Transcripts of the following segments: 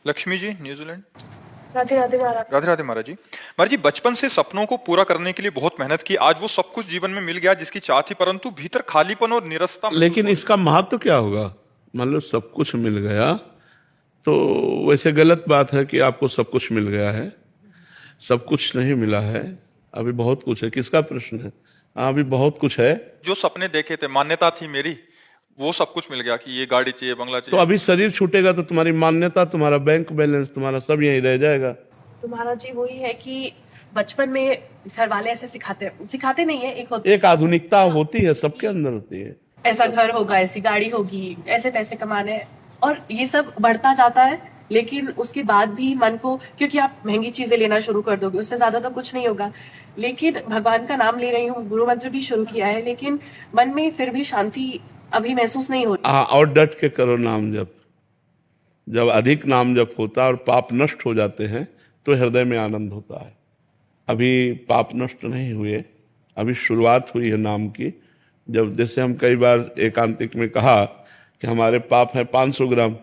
Lakshmi ji, New Zealand. Radhe Radhe महाराज। राधे राधे महाराज जी। महाराज जी, बचपन से सपनों को पूरा करने के लिए बहुत मेहनत की, आज वो सब कुछ जीवन में मिल गया जिसकी चाह थी, परंतु भीतर खालीपन और निरस्ता महसूस लेकिन हो इसका महत्व क्या होगा? मान लो सब कुछ मिल गया तो वैसे गलत बात है कि आपको सब कुछ मिल गया है। सब कुछ नहीं मिला है, अभी बहुत कुछ है। किसका प्रश्न है? हाँ, अभी बहुत कुछ है। रही। जो सपने देखे थे, मान्यता थी मेरी, वो सब कुछ मिल गया कि ये गाड़ी चाहिए, बंगला तो चाहिए। अभी शरीर छूटेगा तो तुम्हारी मान्यता, तुम्हारा बैंक बैलेंस, तुम्हारा सब यहीं रह जाएगा। तो महाराज जी वही है कि बचपन में घर वाले ऐसे सिखाते नहीं है। एक आधुनिकता होती है, सबके अंदर होती है। ऐसा घर होगा, ऐसी गाड़ी होगी, ऐसे पैसे कमाने हैं, और ये सब बढ़ता जाता है। लेकिन उसके बाद भी मन को, क्योंकि आप महंगी चीजें लेना शुरू कर दोगे, उससे ज्यादा तो कुछ नहीं होगा। लेकिन भगवान का नाम ले रही हूँ, गुरु मंत्र भी शुरू किया है, लेकिन मन में फिर भी शांति अभी महसूस नहीं होती। हाँ, और डट के करो नाम जप। जब अधिक नाम जप होता है और पाप नष्ट हो जाते हैं तो हृदय में आनंद होता है। अभी पाप नष्ट नहीं हुए, अभी शुरुआत हुई है नाम की। जब जैसे हम कई बार एकांतिक में कहा कि हमारे पाप है 500 ग्राम,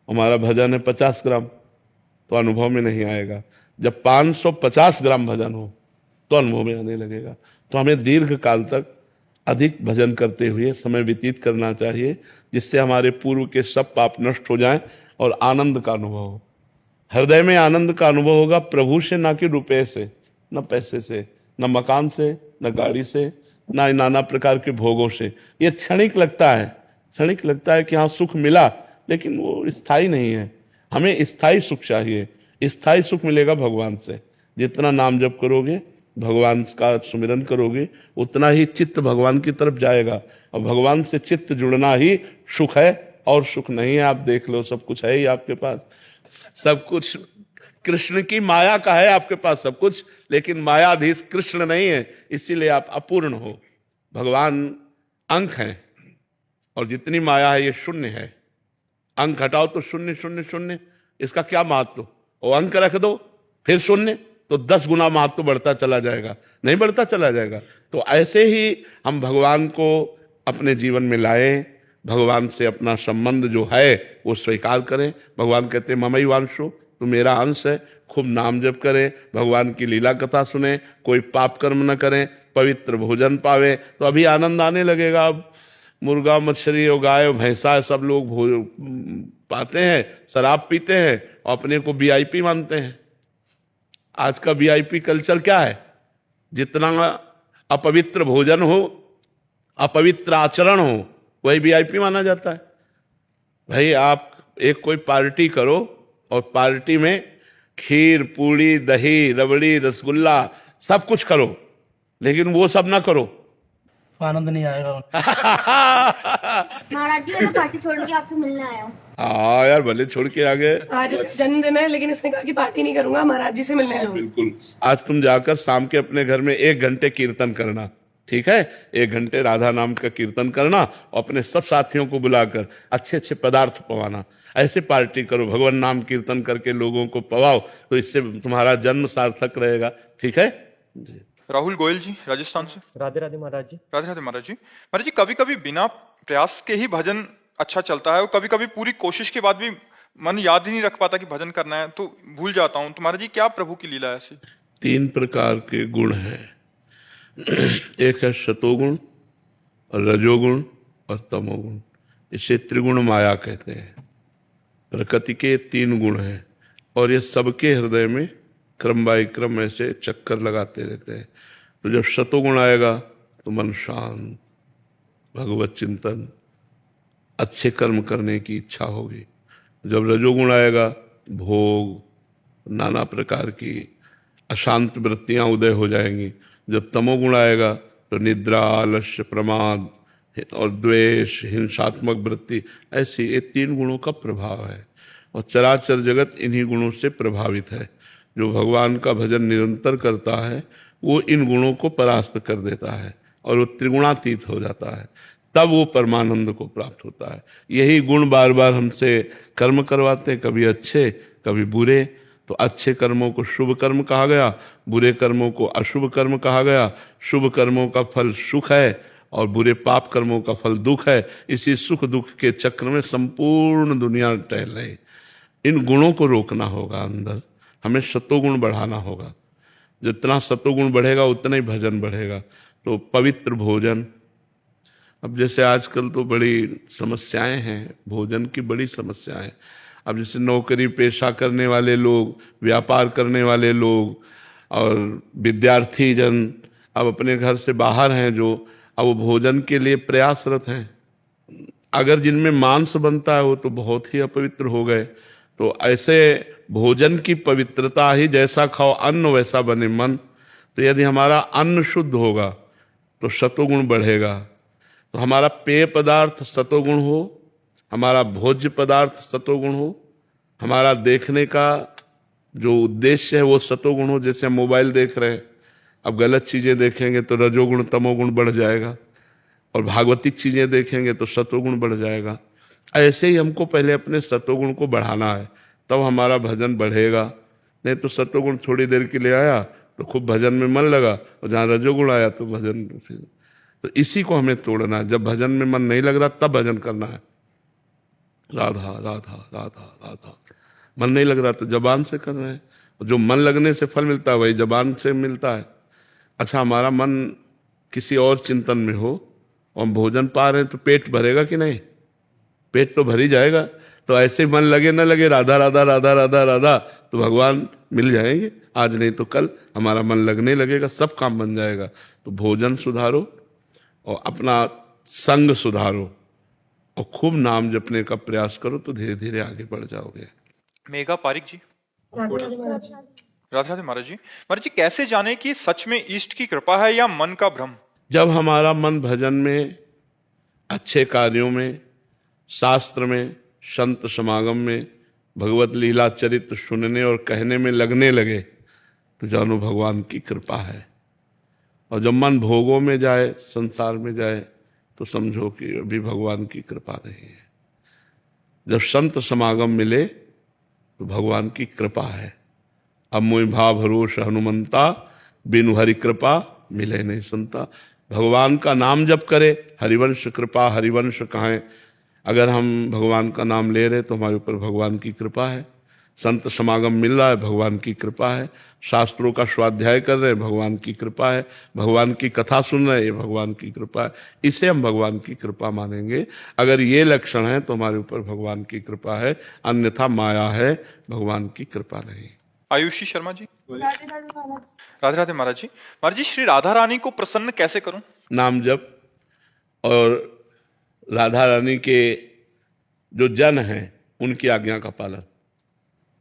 हमारा भजन है 50 ग्राम, तो अनुभव में नहीं आएगा। जब 550 ग्राम भजन हो तो अनुभव में आने लगेगा। तो हमें दीर्घ काल तक अधिक भजन करते हुए समय व्यतीत करना चाहिए, जिससे हमारे पूर्व के सब पाप नष्ट हो जाएं और आनंद का अनुभव हो। हृदय में आनंद का अनुभव होगा, प्रभु से, ना कि रुपये से, न पैसे से, न मकान से, न गाड़ी से, ना नाना प्रकार के भोगों से। ये क्षणिक लगता है, क्षणिक लगता है कि हाँ सुख मिला, लेकिन वो स्थायी नहीं है। हमें स्थायी सुख चाहिए। स्थायी सुख मिलेगा भगवान से। जितना नाम जप करोगे, भगवान का सुमिरन करोगे, उतना ही चित्त भगवान की तरफ जाएगा। और भगवान से चित्त जुड़ना ही सुख है, और सुख नहीं है। आप देख लो, सब कुछ है ही आपके पास। सब कुछ कृष्ण की माया का है आपके पास सब कुछ, लेकिन मायाधीश कृष्ण नहीं है, इसीलिए आप अपूर्ण हो। भगवान अंक है, और जितनी माया है ये शून्य है। अंक हटाओ तो शून्य शून्य शून्य, इसका क्या महत्व? और अंक रख दो फिर शून्य, तो 10 गुना महत्व बढ़ता चला जाएगा, नहीं बढ़ता चला जाएगा। तो ऐसे ही हम भगवान को अपने जीवन में लाए, भगवान से अपना संबंध जो है वो स्वीकार करें। भगवान कहते हैं ममई वांशो, तू मेरा अंश है। खूब नाम जप करें, भगवान की लीला कथा सुने, कोई पाप कर्म न करें, पवित्र भोजन पावे, तो अभी आनंद आने लगेगा। अब मुर्गा मछली और गाय भैंसा सब लोग पाते हैं, शराब पीते हैं और अपने को वीआईपी मानते हैं। आज का वीआईपी कल्चर क्या है? जितना अपवित्र भोजन हो, अपवित्र आचरण हो, वही वीआईपी माना जाता है। भाई आप एक कोई पार्टी करो और पार्टी में खीर, पूड़ी, दही, रबड़ी, रसगुल्ला सब कुछ करो, लेकिन वो सब ना करो, आनंद नहीं आएगा। महाराज जी, मैं तो पार्टी छोड़ के आपसे मिलने आया हूँ। हाँ यार, भले छोड़ के आ गए। आज इसका जन्मदिन है, लेकिन इसने कहा कि पार्टी नहीं करूंगा, महाराज जी से मिलने जाऊंगा। बिल्कुल। आज तुम जाकर शाम के अपने घर में 1 घंटे कीर्तन करना, ठीक है? 1 घंटे राधा नाम का कीर्तन करना और अपने सब साथियों को बुलाकर अच्छे अच्छे पदार्थ पवाना। ऐसे पार्टी करो, भगवान नाम कीर्तन करके लोगों को पवाओ, तो इससे तुम्हारा जन्म सार्थक रहेगा, ठीक है जी। राहुल गोयल जी, राजस्थान से। राधे राधे महाराज जी। राधे राधे महाराज जी। महाराज जी, कभी कभी बिना प्रयास के ही भजन अच्छा चलता है, और कभी कभी पूरी कोशिश के बाद भी मन याद ही नहीं रख पाता कि भजन करना है, तो भूल जाता हूँ। तो महाराज जी, क्या प्रभु की लीला है ऐसी? 3 प्रकार के गुण हैं। एक है सतोगुण, रजोगुण और तमोगुण। इसे त्रिगुण माया कहते हैं। प्रकृति के 3 गुण हैं, और ये सबके हृदय में क्रम बाय क्रम ऐसे चक्कर लगाते रहते हैं। तो जब सतोगुण आएगा तो मन शांत, भगवत चिंतन, अच्छे कर्म करने की इच्छा होगी। जब रजोगुण आएगा, भोग, नाना प्रकार की अशांत वृत्तियां उदय हो जाएंगी। जब तमोगुण आएगा तो निद्रा, आलस्य, प्रमाद और द्वेष, हिंसात्मक वृत्ति, ऐसी ये 3 गुणों का प्रभाव है। और चराचर जगत इन्हीं गुणों से प्रभावित है। जो भगवान का भजन निरंतर करता है वो इन गुणों को परास्त कर देता है और वो त्रिगुणातीत हो जाता है, तब वो परमानंद को प्राप्त होता है। यही गुण बार बार हमसे कर्म करवाते हैं, कभी अच्छे कभी बुरे। तो अच्छे कर्मों को शुभ कर्म कहा गया, बुरे कर्मों को अशुभ कर्म कहा गया। शुभ कर्मों का फल सुख है और बुरे पाप कर्मों का फल दुख है। इसी सुख दुख के चक्र में संपूर्ण दुनिया टहल रही। इन गुणों को रोकना होगा। अंदर हमें सतोगुण बढ़ाना होगा। जितना सतोगुण बढ़ेगा उतना ही भजन बढ़ेगा। तो पवित्र भोजन, अब जैसे आजकल तो बड़ी समस्याएं हैं, भोजन की बड़ी समस्याएं हैं। अब जैसे नौकरी पेशा करने वाले लोग, व्यापार करने वाले लोग और विद्यार्थी जन अब अपने घर से बाहर हैं, जो अब वो भोजन के लिए प्रयासरत हैं। अगर जिनमें मांस बनता है वो तो बहुत ही अपवित्र हो गए। तो ऐसे भोजन की पवित्रता ही, जैसा खाओ अन्न वैसा बने मन। तो यदि हमारा अन्न शुद्ध होगा तो सतोगुण बढ़ेगा। तो हमारा पेय पदार्थ सतोगुण हो, हमारा भोज्य पदार्थ सतोगुण हो, हमारा देखने का जो उद्देश्य है वो सतोगुण हो। जैसे हम मोबाइल देख रहे हैं, अब गलत चीजें देखेंगे तो रजोगुण तमोगुण बढ़ जाएगा, और भागवतिक चीजें देखेंगे तो सतोगुण बढ़ जाएगा। ऐसे ही हमको पहले अपने सतोगुण को बढ़ाना है, तब हमारा भजन बढ़ेगा। नहीं तो सतोगुण थोड़ी देर के लिए आया तो खूब भजन में मन लगा, और जहाँ रजोगुण आया तो भजन। तो इसी को हमें तोड़ना है। जब भजन में मन नहीं लग रहा तब भजन करना है। राधा राधा राधा राधा, मन नहीं लग रहा तो जबान से कर रहे हैं। जो मन लगने से फल मिलता है वही जबान से मिलता है। अच्छा, हमारा मन किसी और चिंतन में हो और हम भोजन पा रहे हैं तो पेट भरेगा कि नहीं? पेट तो भर ही जाएगा। तो ऐसे मन लगे न लगे राधा राधा राधा राधा राधा, तो भगवान मिल जाएंगे। आज नहीं तो कल हमारा मन लगने लगेगा, सब काम बन जाएगा। तो भोजन सुधारो और अपना संग सुधारो और खूब नाम जपने का प्रयास करो, तो धीरे धीरे आगे बढ़ जाओगे। मेघा पारिक जी। राधे राधे महाराज जी। राधे राधे महाराज जी। महाराज जी, कैसे जाने कि सच में ईष्ट की कृपा है या मन का भ्रम? जब हमारा मन भजन में, अच्छे कार्यों में, शास्त्र में, संत समागम में, भगवत लीला चरित्र सुनने और कहने में लगने लगे तो जानो भगवान की कृपा है। और जब मन भोगों में जाए, संसार में जाए, तो समझो कि अभी भगवान की कृपा नहीं है। जब संत समागम मिले तो भगवान की कृपा है। अब मोहि भाव भरोस हनुमंता, बिनु हरि कृपा मिले नहीं संता। भगवान का नाम जप करे, हरिवंश कृपा हरिवंश कहें। अगर हम भगवान का नाम ले रहे तो हमारे ऊपर भगवान की कृपा है। संत समागम मिल रहा है, भगवान की कृपा है। शास्त्रों का स्वाध्याय कर रहे हैं, भगवान की कृपा है। भगवान की कथा सुन रहे हैं, ये भगवान की कृपा है। इसे हम भगवान की कृपा मानेंगे। अगर ये लक्षण है तो हमारे ऊपर भगवान की कृपा है, अन्यथा माया है, भगवान की कृपा नहीं। आयुषी शर्मा जी। राधे राधे महाराज। राधे राधे महाराज जी। महाराज जी, श्री राधा रानी को प्रसन्न कैसे करूं? नाम जप और राधा रानी के जो जन हैं उनकी आज्ञा का पालन।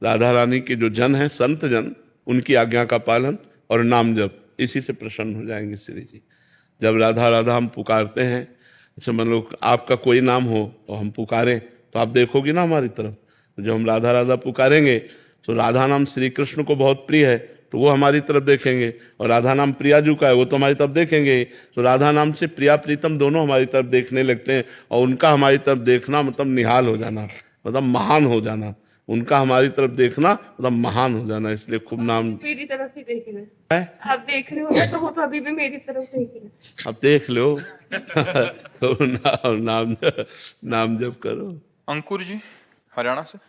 राधा रानी के जो जन हैं, संत जन, उनकी आज्ञा का पालन और नाम जप, इसी से प्रसन्न हो जाएंगे श्री जी। जब राधा राधा हम पुकारते हैं, जैसे मान लो आपका कोई नाम हो और हम पुकारें तो आप देखोगे ना हमारी तरफ। तो जब हम राधा राधा पुकारेंगे तो राधा नाम श्री कृष्ण को बहुत प्रिय है, तो वो हमारी तरफ देखेंगे। और राधा नाम प्रियाजू का है, वो तो हमारी तरफ देखेंगे। तो राधा नाम से प्रिया प्रीतम दोनों हमारी तरफ देखने लगते हैं। और उनका हमारी तरफ देखना मतलब निहाल हो जाना, मतलब महान हो जाना। उनका हमारी तरफ देखना मतलब महान हो जाना। इसलिए खूब नाम मेरी तरफ ही देख रहे है। आप देख रहे हो तो वो तो अभी भी मेरी तरफ देख रहे हैं। अब देख लो नाम जप करो। अंकुर जी, हरियाणा से।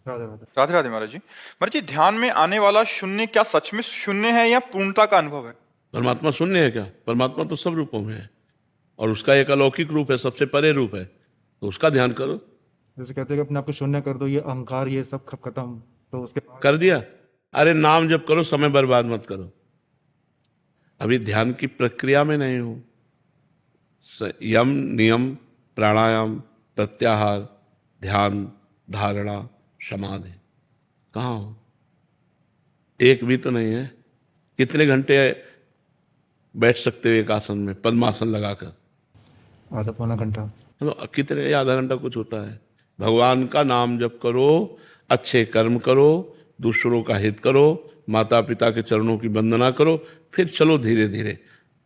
राधे राधे। राधे राधे महाराज जी। महाराज जी, ध्यान में आने वाला शून्य क्या सच में शून्य है या पूर्णता का अनुभव है? परमात्मा शून्य है क्या? परमात्मा तो सब रूपों में है और उसका एक अलौकिक रूप है, सबसे परे रूप है, तो उसका ध्यान करो। जैसे कहते हैं कि अपने आप को शून्य कर दो, ये अहंकार ये सब खत्म, तो उसके बाद कर दिया। अरे नाम जप करो, समय बर्बाद मत करो। अभी ध्यान की प्रक्रिया में नहीं हो। यम नियम प्राणायाम प्रत्याहार ध्यान धारणा समाधि कहाँ हो? एक भी तो नहीं है। कितने घंटे बैठ सकते हो एक आसन में, पद्मासन लगाकर? आधा पौना घंटा। तो कितने, आधा घंटा कुछ होता है। भगवान का नाम जप करो, अच्छे कर्म करो, दूसरों का हित करो, माता पिता के चरणों की वंदना करो, फिर चलो धीरे धीरे।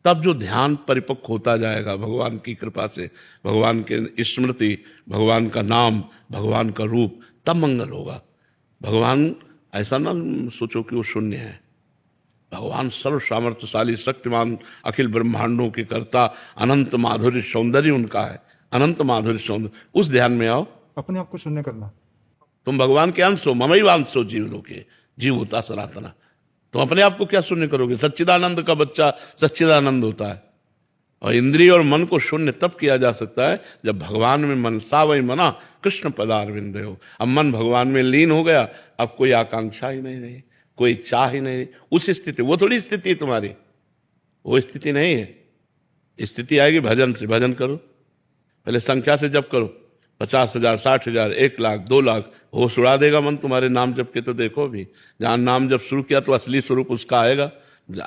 तब जो ध्यान परिपक्व होता जाएगा भगवान की कृपा से, भगवान के स्मृति, भगवान का नाम, भगवान का रूप, तब मंगल होगा। भगवान ऐसा ना सोचो कि वो शून्य है। भगवान सर्व सामर्थ्यशाली, शक्तिमान, अखिल ब्रह्मांडों के कर्ता, अनंत माधुर्य सौंदर्य उनका है, अनंत माधुर्य सौंदर्य। उस ध्यान में आओ। अपने आप को शून्य करना। तुम भगवान के अंश हो, ममैवांशो जीव लोके, जीव होता सनातना। तुम अपने आप को क्या शून्य करोगे? सच्चिदानंद का बच्चा सच्चिदानंद होता है। और इंद्रिय और मन को शून्य तब किया जा सकता है जब भगवान में मन, सा वही मना कृष्ण पदारविंद हो। अब मन भगवान में लीन हो गया, अब कोई आकांक्षा ही नहीं रही, कोई चाह ही नहीं रही। उस स्थिति, वो थोड़ी स्थिति है तुम्हारी, वो स्थिति नहीं है। स्थिति आएगी भजन से। भजन करो, पहले संख्या से जप करो, 50,000, 60,000, 1,00,000, 2,00,000, होश उड़ा देगा मन तुम्हारे नाम जप के। तो देखो भी, जहां नाम जप शुरू किया तो असली स्वरूप उसका आएगा।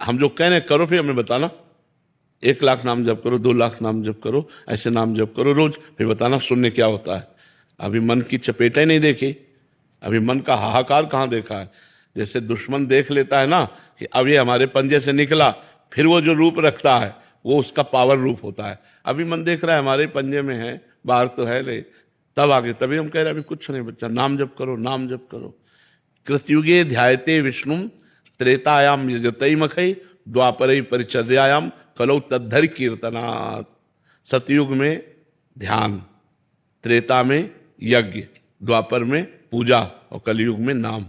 हम जो कह रहे करो, फिर हमें बताना। 1,00,000 नाम जप करो, 2,00,000 नाम जप करो, ऐसे नाम जप करो रोज, फिर बताना शून्य क्या होता है। अभी मन की चपेटें नहीं देखी, अभी मन का हाहाकार कहाँ देखा है। जैसे दुश्मन देख लेता है ना कि अब ये हमारे पंजे से निकला, फिर वो जो रूप रखता है वो उसका पावर रूप होता है। अभी मन देख रहा है हमारे पंजे में है, बाहर तो है नहीं, तब आगे, तभी हम कह रहे हैं अभी कुछ नहीं बच्चा, नाम जप करो, नाम जप करो। कृतयुगे ध्यायते विष्णु त्रेतायाम यजतई मखई द्वापरई परिचर्यायाम कलौ तद्धर कीर्तनात्। सतयुग में ध्यान, त्रेता में यज्ञ, द्वापर में पूजा और कलयुग में नाम।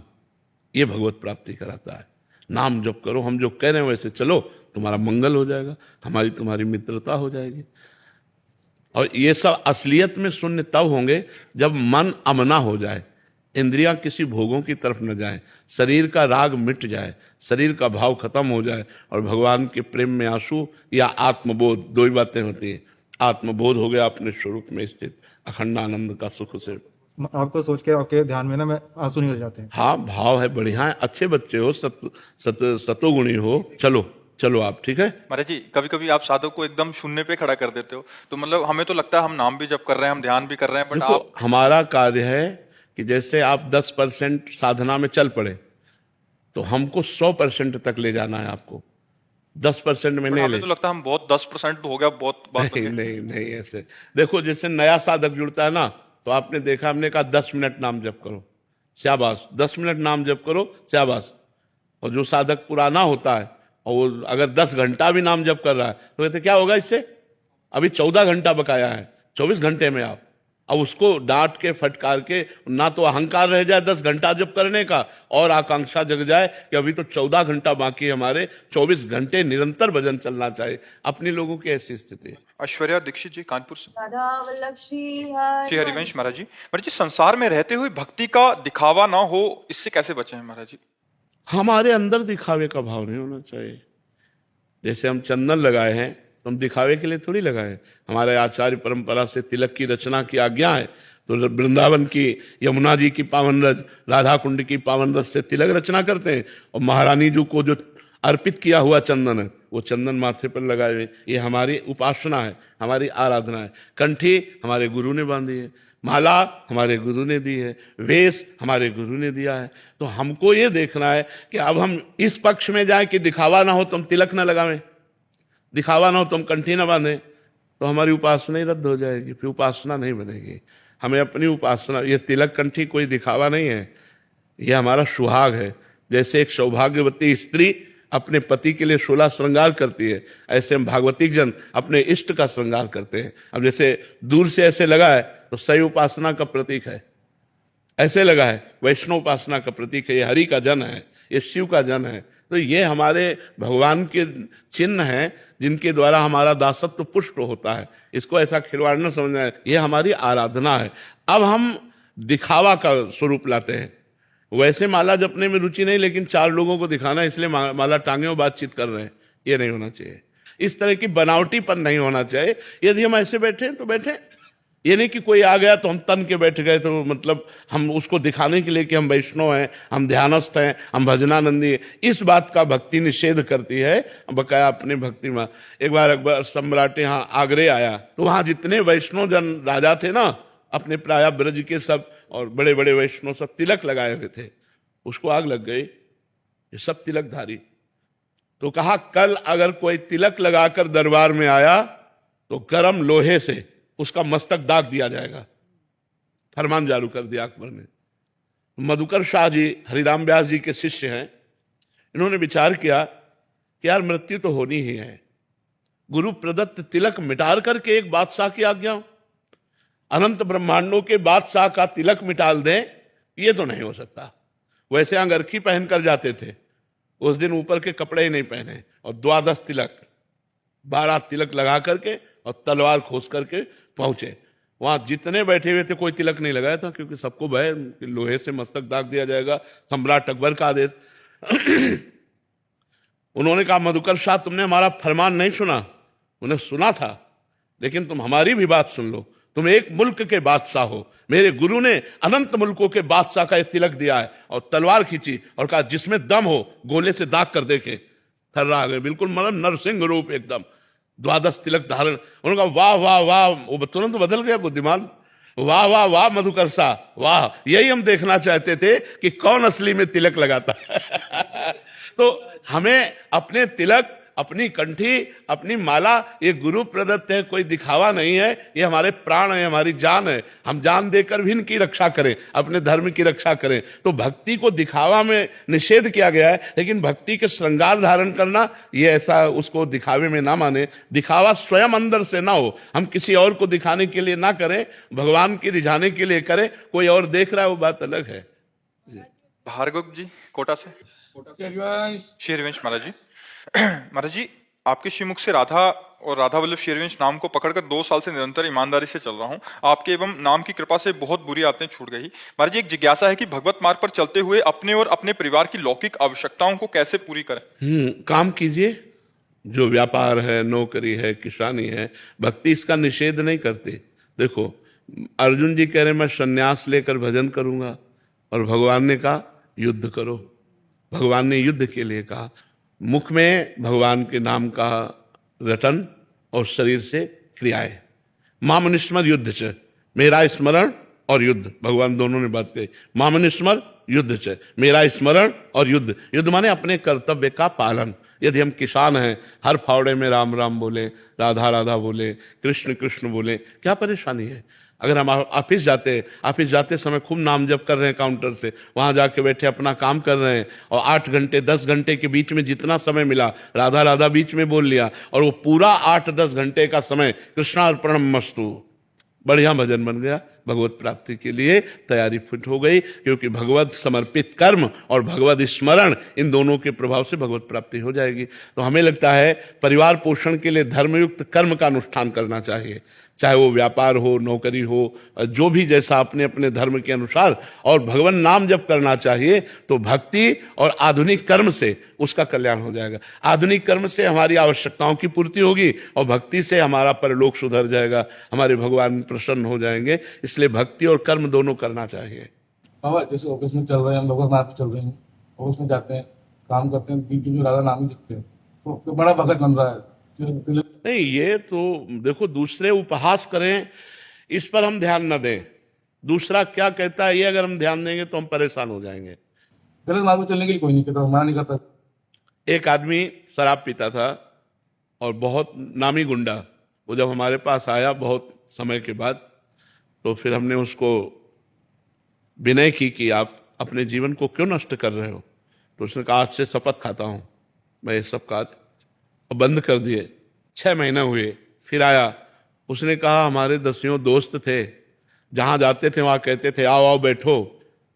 ये भगवत प्राप्ति कराता है। नाम जप करो, हम जो कह रहे हैं वैसे चलो, तुम्हारा मंगल हो जाएगा, हमारी तुम्हारी मित्रता हो जाएगी। और ये सब असलियत में शून्य तब होंगे जब मन अमना हो जाए, इंद्रियां किसी भोगों की तरफ न जाएं, शरीर का राग मिट जाए, शरीर का भाव खत्म हो जाए और भगवान के प्रेम में आंसू या आत्मबोध, दो ही बातें होती हैं। आत्मबोध हो गया अपने स्वरूप में स्थित, अखंड आनंद का सुख से। आपको सोच के आपके ध्यान में ना मैं आंसू निकल जाते हैं। हाँ, भाव है, बढ़िया है, अच्छे बच्चे हो, सतोगुणी हो। चलो चलो आप, ठीक है महाराज जी। कभी कभी आप साधक को एकदम शून्य पे खड़ा कर देते हो, तो मतलब हमें तो लगता है हम नाम भी जप कर रहे हैं, हम ध्यान भी कर रहे हैं, बट देखो, आप हमारा कार्य है कि जैसे आप 10% साधना में चल पड़े तो हमको 100% तक ले जाना है। आपको 10% में नहीं हमें ले, तो लगता है हम बहुत 10% हो गया, बहुत बात नहीं नहीं नहीं, ऐसे देखो, जैसे नया साधक जुड़ता है ना, तो आपने देखा, हमने कहा 10 मिनट नाम जप करो, शाबाश, 10 मिनट नाम जप करो, शाबाश। और जो साधक पुराना होता है और वो अगर 10 घंटा भी नाम जप कर रहा है तो कहते क्या होगा इससे, अभी 14 घंटा बकाया है, 24 घंटे में आप। अब उसको डांट के फटकार के, ना तो अहंकार रह जाए 10 घंटा जप करने का, और आकांक्षा जग जाए कि अभी तो 14 घंटा बाकी है हमारे, 24 घंटे निरंतर भजन चलना चाहिए। अपने लोगों की ऐसी स्थिति है। ऐश्वर्या दीक्षित जी कानपुर से। राधा वल्लभ श्री हरिवंश महाराज जी। महाराज जी, संसार में रहते हुए भक्ति का दिखावा ना हो, इससे कैसे बचे हैं महाराज जी? हमारे अंदर दिखावे का भाव नहीं होना चाहिए। जैसे हम चंदन लगाए हैं तो हम दिखावे के लिए थोड़ी लगाए। हमारे आचार्य परंपरा से तिलक की रचना की आज्ञा है, तो वृंदावन की, यमुना जी की पावन रज, राधा कुंड की पावन रज से तिलक रचना करते हैं, और महारानी जी को जो अर्पित किया हुआ चंदन है वो चंदन माथे पर लगाए हुए। ये हमारी उपासना है, हमारी आराधना है। कंठी हमारे गुरु ने बांधी है, माला हमारे गुरु ने दी है, वेश हमारे गुरु ने दिया है। तो हमको ये देखना है कि अब हम इस पक्ष में जाए कि दिखावा ना हो तो हम तिलक ना लगावें, दिखावा ना हो तो हम कंठी ना बांधें, तो हमारी उपासना ही रद्द हो जाएगी, फिर उपासना नहीं बनेगी। हमें अपनी उपासना, ये तिलक कंठी कोई दिखावा नहीं है, ये हमारा सुहाग है। जैसे एक सौभाग्यवती स्त्री अपने पति के लिए 16 श्रृंगार करती है, ऐसे हम भागवतिक जन अपने इष्ट का श्रृंगार करते हैं। अब जैसे दूर से ऐसे लगा है तो सही उपासना का प्रतीक है, ऐसे लगा है वैष्णव उपासना का प्रतीक है, ये हरि का जन है, ये शिव का जन है। तो ये हमारे भगवान के चिन्ह हैं जिनके द्वारा हमारा दासत्व पुष्ट होता है। इसको ऐसा खिलवाड़ न समझना है, ये हमारी आराधना है। अब हम दिखावा का स्वरूप लाते हैं। वैसे माला जपने में रुचि नहीं, लेकिन 4 लोगों को दिखाना है इसलिए माला टांगे और बातचीत कर रहे हैं, ये नहीं होना चाहिए। इस तरह की बनावटीपन नहीं होना चाहिए। यदि हम ऐसे बैठे तो बैठे, ये नहीं कि कोई आ गया तो हम तन के बैठ गए, तो मतलब हम उसको दिखाने के लिए कि हम वैष्णव हैं, हम ध्यानस्थ हैं, हम भजनानंदी हैं। इस बात का भक्ति निषेध करती है बकाया अपने भक्ति में। एक बार अकबर सम्राट यहाँ आगरे आया, तो वहाँ जितने वैष्णव जन राजा थे ना, अपने प्राय ब्रज के सब और बड़े बड़े वैष्णव सब तिलक लगाए हुए थे। उसको आग लग गई, ये सब तिलकधारी। तो कहा कल अगर कोई तिलक लगाकर दरबार में आया तो गर्म लोहे से उसका मस्तक दाग दिया जाएगा। फरमान जारी कर दिया अकबर ने। मधुकर शाह जी हरिराम व्यास जी के शिष्य हैं, इन्होंने विचार किया कि यार मृत्यु तो होनी ही है, गुरु प्रदत्त तिलक मिटार करके एक बादशाह की आज्ञा, अनंत ब्रह्मांडों के बादशाह का तिलक मिटाल दें, ये तो नहीं हो सकता। वैसे अंगरखी पहन कर जाते थे, उस दिन ऊपर के कपड़े ही नहीं पहने, और 12 तिलक 12 तिलक लगा करके और तलवार खोस करके पहुंचे। वहां जितने बैठे हुए थे कोई तिलक नहीं लगाया था, क्योंकि सबको भय कि लोहे से मस्तक दाग दिया जाएगा, सम्राट अकबर का आदेश। उन्होंने कहा मधुकर शाह, तुमने हमारा फरमान नहीं सुना। उन्हें सुना था, लेकिन तुम हमारी भी बात सुन लो। तुम एक मुल्क के बादशाह हो, मेरे गुरु ने अनंत मुल्कों के बादशाह का एक तिलक दिया है। और तलवार खींची और कहा जिसमें दम हो गोले से दाग कर देखे। थर्रा गए, बिल्कुल मतलब नरसिंह रूप एकदम, 12 तिलक धारण। उन्होंने कहा वाह वाह वाह, वो तुरंत बदल गया बुद्धिमान। वाह वाह वाह मधुकर शाह, वाह, यही हम देखना चाहते थे कि कौन असली में तिलक लगाता है। तो हमें अपने तिलक, अपनी कंठी, अपनी माला, ये गुरु प्रदत्त है, कोई दिखावा नहीं है। ये हमारे प्राण है, हमारी जान है। हम जान देकर भी इनकी रक्षा करें, अपने धर्म की रक्षा करें। तो भक्ति को दिखावा में निषेध किया गया है, लेकिन भक्ति के श्रृंगार धारण करना, ये ऐसा उसको दिखावे में ना माने। दिखावा स्वयं अंदर से ना हो, हम किसी और को दिखाने के लिए ना करें, भगवान की रिझाने के लिए करें। कोई और देख रहा है वो बात अलग है। भार्गव जी कोटा से। शेरवंश महाराज जी। महाराज जी, आपके श्रीमुख से राधा और राधा वल्लभ शेरवंश नाम को पकड़कर 2 साल से निरंतर ईमानदारी से चल रहा हूं। आपके एवं नाम की कृपा से बहुत बुरी आदतें छूट गई। महाराज जी, एक जिज्ञासा है कि भगवत मार्ग पर चलते हुए अपने और अपने परिवार की लौकिक आवश्यकताओं को कैसे पूरी करें? काम कीजिए, जो व्यापार है, नौकरी है, किसानी है, भक्ति इसका निषेध नहीं करते। देखो, अर्जुन जी कह रहे मैं संन्यास लेकर भजन करूंगा, और भगवान ने कहा युद्ध करो। भगवान ने युद्ध के लिए कहा। मुख में भगवान के नाम का रटन और शरीर से क्रियाएं। मामनिस्मर युद्ध च, मेरा स्मरण और युद्ध, भगवान दोनों ने बात कही। मामनिस्मर युद्ध च, मेरा स्मरण और युद्ध। युद्ध माने अपने कर्तव्य का पालन। यदि हम किसान हैं, हर फावड़े में राम राम बोले, राधा राधा बोले, कृष्ण कृष्ण बोले, क्या परेशानी है? अगर हम ऑफिस जाते समय खूब नाम जप कर रहे हैं काउंटर से, वहां जाके बैठे अपना काम कर रहे हैं, और 8 घंटे 10 घंटे के बीच में जितना समय मिला राधा राधा बीच में बोल लिया, और वो पूरा 8-10 घंटे का समय कृष्णार्पणम मस्तु, बढ़िया भजन बन गया। भगवत प्राप्ति के लिए तैयारी फिट हो गई, क्योंकि भगवत समर्पित कर्म और भगवत स्मरण, इन दोनों के प्रभाव से भगवत प्राप्ति हो जाएगी। तो हमें लगता है परिवार पोषण के लिए धर्मयुक्त कर्म का अनुष्ठान करना चाहिए, चाहे वो व्यापार हो, नौकरी हो, जो भी जैसा अपने अपने धर्म के अनुसार, और भगवान नाम जप करना चाहिए। तो भक्ति और आधुनिक कर्म से उसका कल्याण हो जाएगा। आधुनिक कर्म से हमारी आवश्यकताओं की पूर्ति होगी, और भक्ति से हमारा परलोक सुधर जाएगा, हमारे भगवान प्रसन्न हो जाएंगे। इसलिए भक्ति और कर्म दोनों करना चाहिए। बाबा, जैसे ऑफिस में चल रहे हैं हम, भगवत मार्ग चल रहे हैं, ऑफिस में जाते हैं, काम करते हैं, बीच में राधा नाम ही लिखते हैं, तो बड़ा भगत बन रहा है। नहीं, ये तो देखो, दूसरे उपहास करें इस पर हम ध्यान न दें। दूसरा क्या कहता है ये अगर हम ध्यान देंगे तो हम परेशान हो जाएंगे। गलत मार्ग में चलने के लिए कोई नहीं कहता, मना नहीं करता। एक आदमी शराब पीता था और बहुत नामी गुंडा, वो जब हमारे पास आया बहुत समय के बाद, तो फिर हमने उसको विनय की कि आप अपने जीवन को क्यों नष्ट कर रहे हो। तो उसने कहा आज से शपथ खाता हूं मैं ये सब काज, और बंद कर दिए। 6 महीने हुए, फिर आया। उसने कहा हमारे 10 दोस्त थे, जहां जाते थे वहां कहते थे आओ आओ बैठो,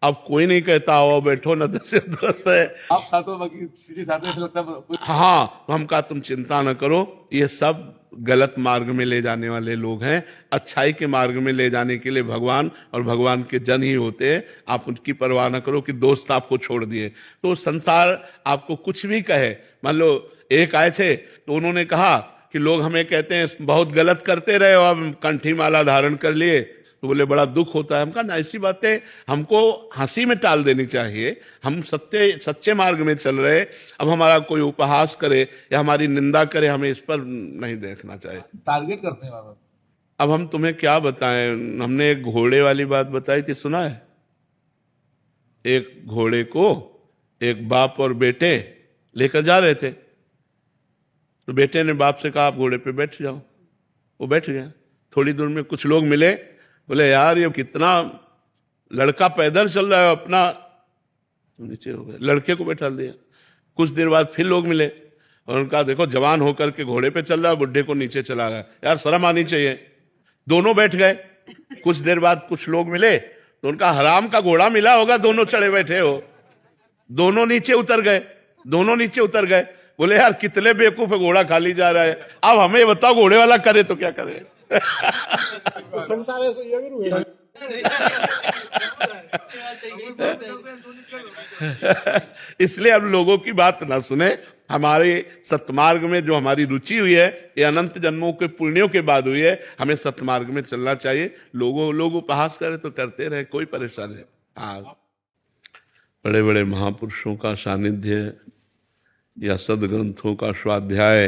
अब कोई नहीं कहता आओ आओ बैठो, न 10 दोस्त है। आप साथ हो, बाकी सीधे साथ ऐसा लगता है। हाँ, तो हम कहा तुम चिंता न करो, ये सब गलत मार्ग में ले जाने वाले लोग हैं। अच्छाई के मार्ग में ले जाने के लिए भगवान और भगवान के जन ही होते हैं। आप उनकी परवाह न करो कि दोस्त आपको छोड़ दिए। तो संसार आपको कुछ भी कहे, मान लो एक आए थे तो उन्होंने कहा कि लोग हमें कहते हैं बहुत गलत करते रहे हो, अब कंठी माला धारण कर लिए, तो बोले बड़ा दुख होता है। हम कहा ना, ऐसी बातें हमको हंसी में टाल देनी चाहिए। हम सच्चे मार्ग में चल रहे, अब हमारा कोई उपहास करे या हमारी निंदा करे, हमें इस पर नहीं देखना चाहिए। टारगेट करते हैं बाबा। अब हम तुम्हें क्या बताएं, हमने एक घोड़े वाली बात बताई थी, सुना है? एक घोड़े को एक बाप और बेटे लेकर जा रहे थे, तो बेटे ने बाप से कहा आप घोड़े पे बैठ जाओ। वो बैठ गया। थोड़ी दूर में कुछ लोग मिले, बोले यार ये कितना लड़का पैदल चल रहा है, अपना नीचे हो गए, लड़के को बैठा दिया। कुछ देर बाद फिर लोग मिले और उनका देखो जवान होकर के घोड़े पे चल रहा है, बुढ़े को नीचे चला रहा है, यार शर्म आनी चाहिए। दोनों बैठ गए। कुछ देर बाद कुछ लोग मिले, तो उनका हराम का घोड़ा मिला होगा, दोनों चढ़े बैठे हो, दोनों नीचे उतर गए, दोनों नीचे उतर गए। बोले यार कितने बेवकूफ है, घोड़ा खाली जा रहा है, अब हमें बताओ घोड़े वाला करे तो क्या करे। इसलिए अब लोगों की बात ना सुने, हमारे सत्मार्ग में जो हमारी रुचि हुई है, ये अनंत जन्मों के पुण्यों के बाद हुई है, हमें सत्मार्ग में चलना चाहिए। लोग उपहास करें तो करते रहे, कोई परेशानी नहीं। हाँ, बड़े बड़े महापुरुषों का सानिध्य या सदग्रंथों का स्वाध्याय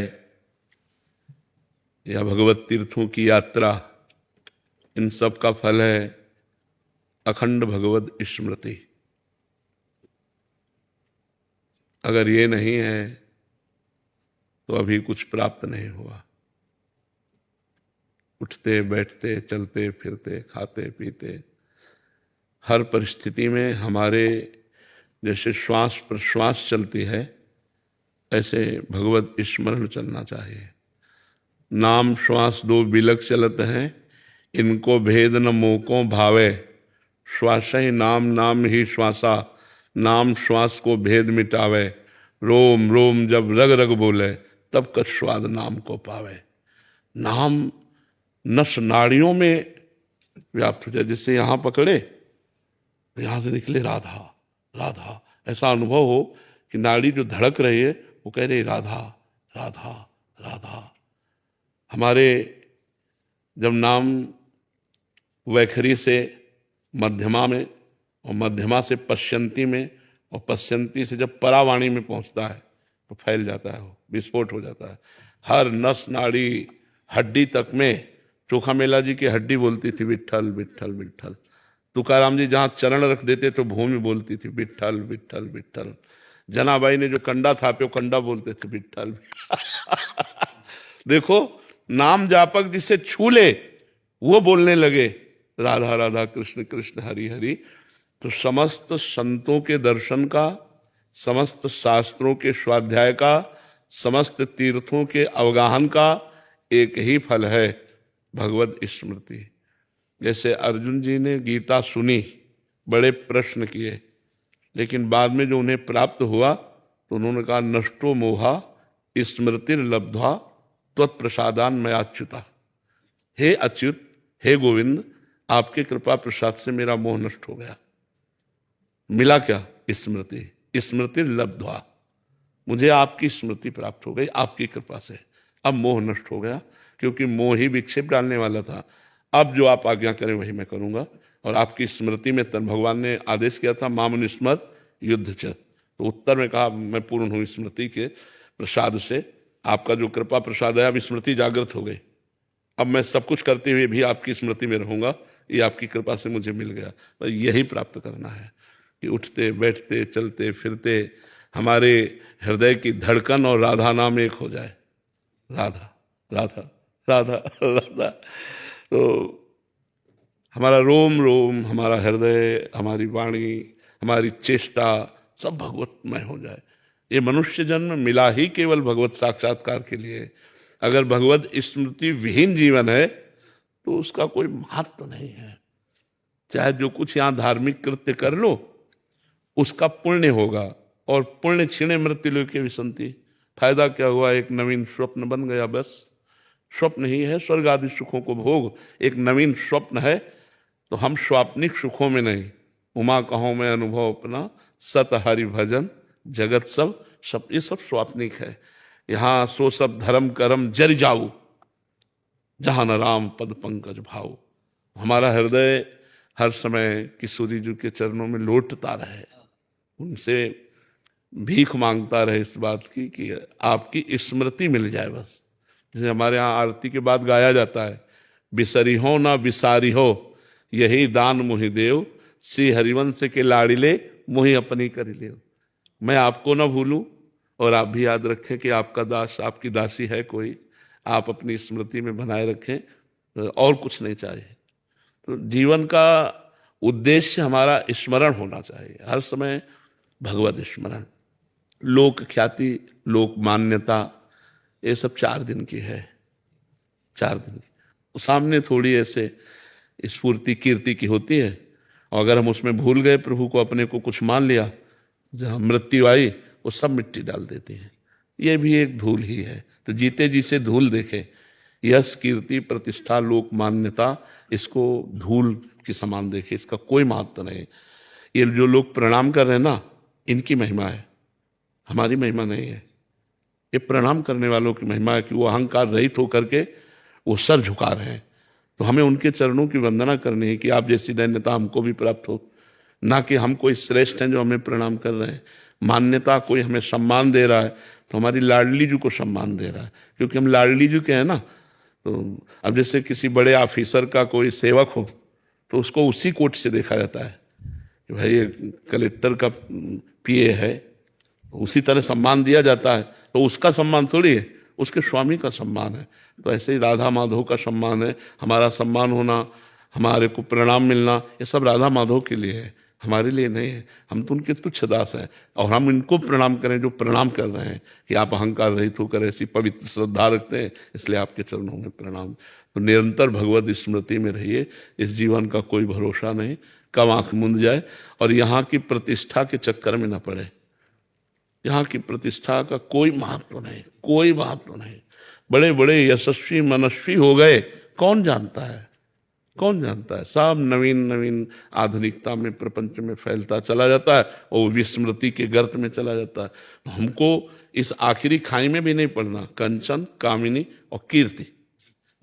या भगवत तीर्थों की यात्रा, इन सब का फल है अखंड भगवत स्मृति। अगर ये नहीं है तो अभी कुछ प्राप्त नहीं हुआ। उठते बैठते चलते फिरते खाते पीते हर परिस्थिति में हमारे जैसे श्वास प्रश्वास चलती है, ऐसे भगवत स्मरण चलना चाहिए। नाम श्वास दो बिलक चलत हैं, इनको भेद न मोको भावे, श्वास ही नाम नाम ही श्वासा, नाम श्वास को भेद मिटावे, रोम रोम जब रग रग बोले, तब का स्वाद नाम को पावे। नाम नस नाड़ियों में व्याप्त हो जाए, जिससे यहाँ पकड़े तो यहाँ से निकले राधा राधा, ऐसा अनुभव हो कि नाड़ी जो धड़क रही है वो कह रही राधा राधा राधा। हमारे जब नाम वैखरी से मध्यमा में और मध्यमा से पश्यंती में और पश्यंती से जब परावाणी में पहुंचता है तो फैल जाता है, वो विस्फोट हो जाता है। हर नस नाड़ी हड्डी तक में, चोखा मेला जी की हड्डी बोलती थी विट्ठल विट्ठल विट्ठल, तुकाराम जी जहां चरण रख देते तो भूमि बोलती थी विट्ठल विट्ठल विट्ठल, जनाबाई ने जो कंडा थापे वो कंडा बोलते थे विट्ठल। देखो नाम जापक जिसे छू ले वो बोलने लगे राधा राधा कृष्ण कृष्ण हरि हरि। तो समस्त संतों के दर्शन का, समस्त शास्त्रों के स्वाध्याय का, समस्त तीर्थों के अवगाहन का एक ही फल है भगवत स्मृति। जैसे अर्जुन जी ने गीता सुनी, बड़े प्रश्न किए, लेकिन बाद में जो उन्हें प्राप्त हुआ तो उन्होंने कहा नष्टो मोहा स्मृतिर लब्ध्वा त्वत्प्रसादान मया अच्युता। हे अच्युत, हे गोविंद, आपके कृपा प्रसाद से मेरा मोह नष्ट हो गया। मिला क्या? स्मृति, स्मृति लब्ध्वा, मुझे आपकी स्मृति प्राप्त हो गई आपकी कृपा से, अब मोह नष्ट हो गया, क्योंकि मोह ही विक्षेप डालने वाला था। अब जो आप आज्ञा करें वही मैं करूंगा। और आपकी स्मृति में तन भगवान ने आदेश किया था मामुनिस्मत युद्ध च, तो उत्तर में कहा मैं पूर्ण हूँ स्मृति के प्रसाद से, आपका जो कृपा प्रसाद है अब स्मृति जागृत हो गई, अब मैं सब कुछ करते हुए भी आपकी स्मृति में रहूंगा, ये आपकी कृपा से मुझे मिल गया। तो यही प्राप्त करना है कि उठते बैठते चलते फिरते हमारे हृदय की धड़कन और राधा नाम एक हो जाए, राधा राधा राधा राधा। तो हमारा रोम रोम, हमारा हृदय, हमारी वाणी, हमारी चेष्टा सब भगवतमय हो जाए। ये मनुष्य जन्म मिला ही केवल भगवत साक्षात्कार के लिए। अगर भगवत स्मृति विहीन जीवन है तो उसका कोई महत्व नहीं है। चाहे जो कुछ यहाँ धार्मिक कृत्य कर लो उसका पुण्य होगा, और पुण्य क्षीणे मृत्यु लोके विसंति, फायदा क्या हुआ? एक नवीन स्वप्न बन गया, बस स्वप्न ही है, स्वर्ग आदि सुखों को भोग एक नवीन स्वप्न है। तो हम स्वाप्निक सुखों में नहीं, उमा कहो मैं अनुभव अपना, सत हरि भजन जगत सब ये सब स्वाप्निक है। यहाँ सो सब धर्म करम जर जाऊ, जहां न राम पद पंकज भाव। हमारा हृदय हर समय किशोरी जी के चरणों में लौटता रहे, उनसे भीख मांगता रहे इस बात की कि आपकी स्मृति मिल जाए। बस जैसे हमारे यहाँ आरती के बाद गाया जाता है, बिसरी हो ना बिसारी हो, यही दान मुहि देव, श्री हरिवंश के लाड़िले मुहि अपनी कर ले। मैं आपको ना भूलूं और आप भी याद रखें कि आपका दास आपकी दासी है कोई, आप अपनी स्मृति में बनाए रखें, और कुछ नहीं चाहिए। तो जीवन का उद्देश्य हमारा स्मरण होना चाहिए, हर समय भगवत स्मरण। लोक ख्याति, लोक मान्यता, ये सब 4 दिन की है, 4 दिन की। सामने थोड़ी ऐसे स्फूर्ति कीर्ति की होती है, और अगर हम उसमें भूल गए प्रभु को, अपने को कुछ मान लिया, जहाँ मृत्यु आई वो सब मिट्टी डाल देती है। ये भी एक धूल ही है। तो जीते जी से धूल देखे, यश कीर्ति प्रतिष्ठा लोक मान्यता, इसको धूल के समान देखे, इसका कोई महत्व नहीं। ये जो लोग प्रणाम कर रहे हैं ना, इनकी महिमा है, हमारी महिमा नहीं है। ये प्रणाम करने वालों की महिमा है कि वो अहंकार रहित होकर के वो सर झुका रहे हैं। तो हमें उनके चरणों की वंदना करनी है कि आप जैसी दैन्यता हमको भी प्राप्त हो, ना कि हम कोई श्रेष्ठ हैं जो हमें प्रणाम कर रहे हैं। मान्यता, कोई हमें सम्मान दे रहा है तो हमारी लाडली जी को सम्मान दे रहा है, क्योंकि हम लाडली जी के हैं ना। तो अब जैसे किसी बड़े ऑफिसर का कोई सेवक हो तो उसको उसी कोट से देखा जाता है कि भाई ये कलेक्टर का पीए है, उसी तरह सम्मान दिया जाता है। तो उसका सम्मान थोड़ी है, उसके स्वामी का सम्मान है। तो ऐसे ही राधा माधव का सम्मान है। हमारा सम्मान होना, हमारे को प्रणाम मिलना, ये सब राधा माधव के लिए है, हमारे लिए नहीं है। हम तो उनके तुच्छ दास हैं और हम इनको प्रणाम करें जो प्रणाम कर रहे हैं कि आप अहंकार रहित होकर ऐसी पवित्र श्रद्धा रखते हैं, इसलिए आपके चरणों में प्रणाम। तो निरंतर भगवत स्मृति में रहिए। इस जीवन का कोई भरोसा नहीं, कब आंख मूंद जाए। और यहाँ की प्रतिष्ठा के चक्कर में न पड़े। यहाँ की प्रतिष्ठा का कोई महत्व नहीं, कोई महत्व नहीं। बड़े बड़े यशस्वी मनस्वी हो गए, कौन जानता है, कौन जानता है। सब नवीन नवीन आधुनिकता में प्रपंच में फैलता चला जाता है और विस्मृति के गर्त में चला जाता है। तो हमको इस आखिरी खाई में भी नहीं पड़ना। कंचन, कामिनी और कीर्ति,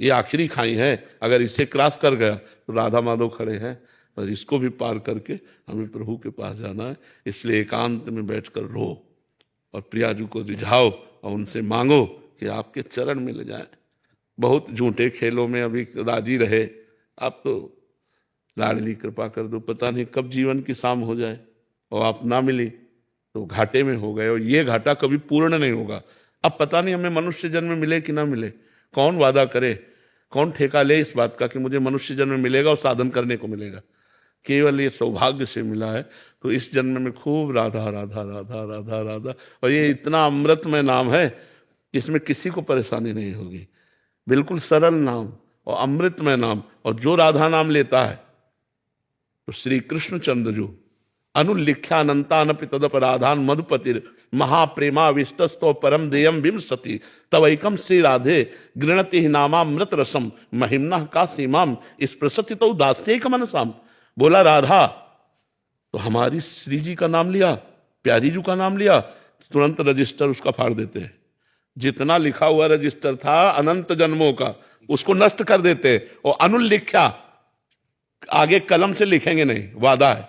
ये आखिरी खाई है। अगर इसे क्रॉस कर गया तो राधा माधव खड़े हैं, पर इसको भी पार करके हमें प्रभु के पास जाना है। इसलिए एकांत में बैठकर रो और प्रियाजू को रिझाओ और उनसे मांगो कि आपके चरण मिल जाए। बहुत झूठे खेलों में अभी राजी रहे, आप तो लाडली कृपा कर दो, पता नहीं कब जीवन की शाम हो जाए और आप ना मिली तो घाटे में हो गए। और ये घाटा कभी पूर्ण नहीं होगा। अब पता नहीं हमें मनुष्य जन्म मिले कि ना मिले, कौन वादा करे, कौन ठेका ले इस बात का कि मुझे मनुष्य जन्म मिलेगा और साधन करने को मिलेगा। केवल ये सौभाग्य से मिला है। तो इस जन्म में खूब राधा राधा राधा राधा राधा, और ये इतना अमृतमय नाम है, इसमें किसी को परेशानी नहीं होगी। बिल्कुल सरल नाम और अमृतमय नाम। और जो राधा नाम लेता है तो श्री कृष्ण चंद्र जो अनुलिख्यानंतानपि तदपराधान मधुपतिर महाप्रेमा विष्टस्तो परम देयम विमसति तवैकम श्री राधे गृणति ही नामामृत रसम महिम्ना का सीमाम स्पृशति तो दास्येक मनसाम। बोला राधा, तो हमारी श्री जी का नाम लिया, प्यारी जी का नाम लिया, तुरंत रजिस्टर उसका फाड़ देते हैं। जितना लिखा हुआ रजिस्टर था अनंत जन्मों का, उसको नष्ट कर देते। और अनुल्लिख्या, आगे कलम से लिखेंगे नहीं, वादा है।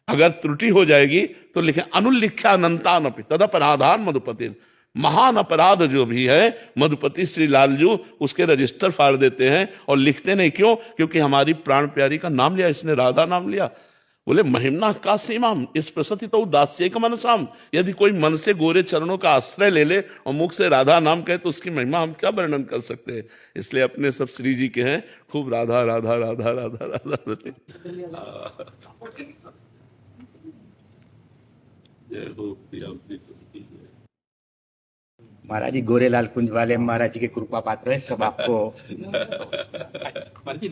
अगर त्रुटि हो जाएगी तो लिखें अनुल्लिख्या अनंतानपि तदपराधान मधुपति। महान अपराध जो भी है मधुपति श्री लालजू उसके रजिस्टर फाड़ देते हैं और लिखते नहीं। क्यों? क्योंकि हमारी प्राण प्यारी का नाम लिया, इसने राधा नाम लिया। बोले महिम्ना का सीमाम इस प्रसति तो दास्येक मनसाम। यदि कोई मन से गोरे चरणों का आश्रय ले ले और मुख से राधा नाम कहे तो उसकी महिमा हम क्या वर्णन कर सकते हैं। इसलिए अपने सब श्री जी के हैं, खूब राधा राधा राधा राधा राधा। महाराज जी गोरेलाल कुंज वाले महाराज जी के कृपा पात्र है, सब आपको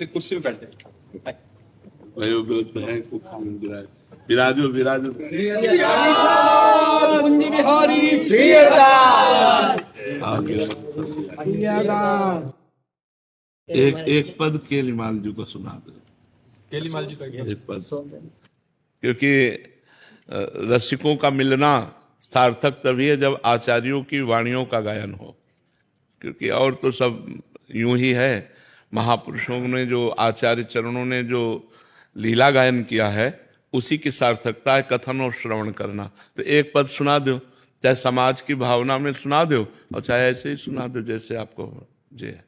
कुर्सी में बैठ जाए। वयोवृद्ध हैं, विराजो विराजो। एक पद केलीमाल जी को सुना दो। केलीमाल जी का एक पद, क्योंकि रसिकों का मिलना सार्थक तभी है जब आचार्यों की वाणियों का गायन हो। क्योंकि और तो सब यूं ही है। महापुरुषों ने जो आचार्य चरणों ने जो लीला गायन किया है उसी की सार्थकता है कथन और श्रवण करना। तो एक पद सुना दो, चाहे समाज की भावना में सुना दो और चाहे ऐसे ही सुना दो जैसे आपको जे।